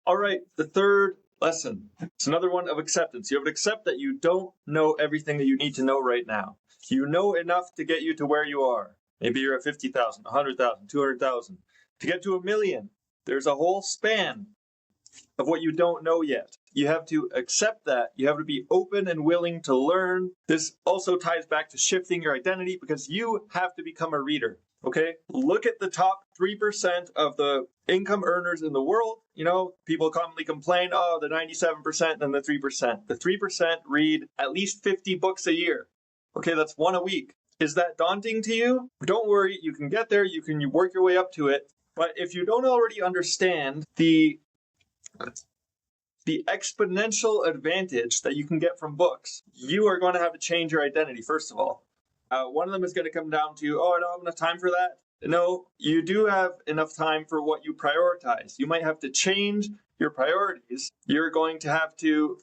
All right, the third lesson. It's another one of acceptance. You have to accept that you don't know everything that you need to know right now. You know enough to get you to where you are. Maybe you're at 50,000, 100,000, 200,000. To get to 1,000,000, there's a whole span of what you don't know yet. You have to accept that. You have to be open and willing to learn. This also ties back to shifting your identity because you have to become a reader. Okay? Look at the top 3% of the income earners in the world. You know, people commonly complain, oh, the 97% and the 3%. The 3% read at least 50 books a year. Okay, that's one a week. Is that daunting to you? Don't worry, you can get there. You can work your way up to it. But if you don't already understand the exponential advantage that you can get from books, you are going to have to change your identity, first of all. One of them is going to come down to, oh, I don't have enough time for that. No, you do have enough time for what you prioritize. You might have to change your priorities. You're going to have to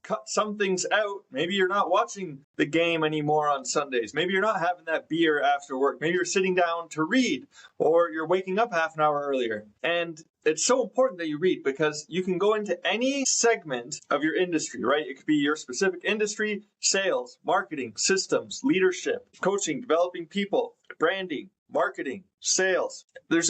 cut some things out. Maybe you're not watching the game anymore on Sundays. Maybe you're not having that beer after work. Maybe you're sitting down to read, or you're waking up half an hour earlier. And it's so important that you read because you can go into any segment of your industry, right? It could be your specific industry, sales, marketing, systems, leadership, coaching, developing people, branding, marketing, sales. There's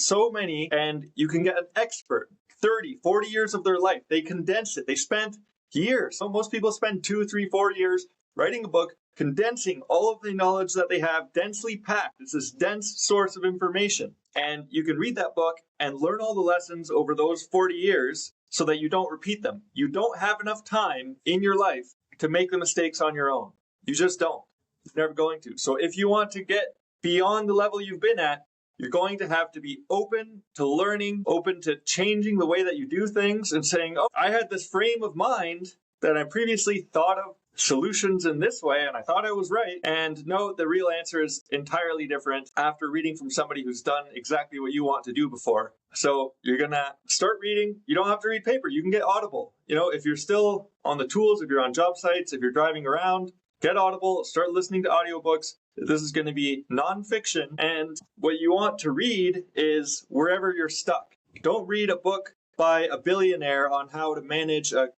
so many, and you can get an expert, 30, 40 years of their life. They condense it. They spent years. So most people spend 2, 3, 4 years writing a book, condensing all of the knowledge that they have, densely packed. It's this dense source of information. And you can read that book and learn all the lessons over those 40 years so that you don't repeat them. You don't have enough time in your life to make the mistakes on your own. You just don't. You're never going to. So if you want to get beyond the level you've been at, you're going to have to be open to learning, open to changing the way that you do things and saying, oh, I had this frame of mind that I previously thought of solutions in this way and I thought I was right. And no, the real answer is entirely different after reading from somebody who's done exactly what you want to do before. So you're going to start reading. You don't have to read paper. You can get Audible. You know, if you're still on the tools, if you're on job sites, if you're driving around, get Audible, start listening to audiobooks. This is going to be nonfiction. And what you want to read is wherever you're stuck. Don't read a book by a billionaire on how to manage a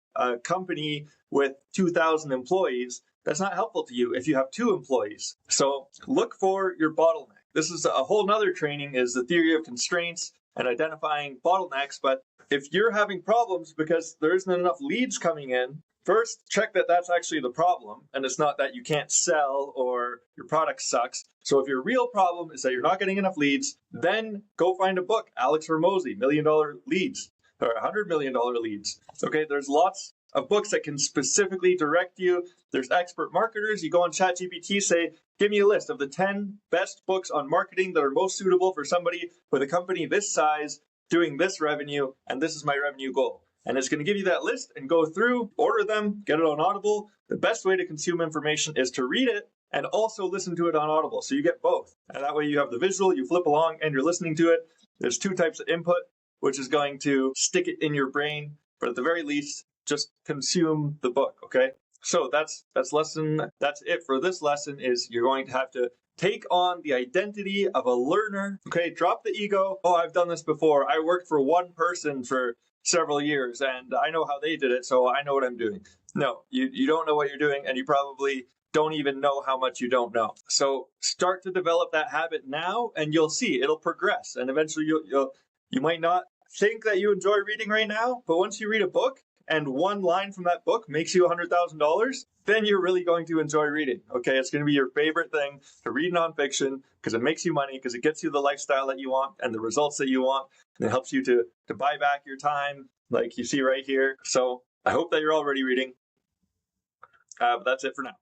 company with 2,000 employees. That's not helpful to you if you have 2 employees. So look for your bottleneck. This is a whole nother training, is the theory of constraints and identifying bottlenecks. But if you're having problems because there isn't enough leads coming in, first, check that that's actually the problem, and it's not that you can't sell or your product sucks. So if your real problem is that you're not getting enough leads, then go find a book, Alex Hormozi, $1 Million Leads, or $100 Million Leads. Okay, there's lots of books that can specifically direct you. There's expert marketers. You go on ChatGPT, say, give me a list of the 10 best books on marketing that are most suitable for somebody with a company this size, doing this revenue, and this is my revenue goal. And it's going to give you that list and go through, order them, get it on Audible. The best way to consume information is to read it and also listen to it on Audible. So you get both. And that way you have the visual, you flip along, and you're listening to it. There's 2 types of input, which is going to stick it in your brain. But at the very least, just consume the book, okay? So that's it for this lesson. Is you're going to have to take on the identity of a learner, okay? Drop the ego. Oh, I've done this before. I worked for one person for several years and I know how they did it, so I know what I'm doing. No, you don't know what you're doing, and you probably don't even know how much you don't know. So start to develop that habit now, and you'll see it'll progress. And eventually you might not think that you enjoy reading right now, but once you read a book and one line from that book makes you $100,000, then you're really going to enjoy reading. Okay, it's going to be your favorite thing to read nonfiction because it makes you money, because it gets you the lifestyle that you want and the results that you want, and it helps you to buy back your time, like you see right here. So I hope that you're already reading. But that's it for now.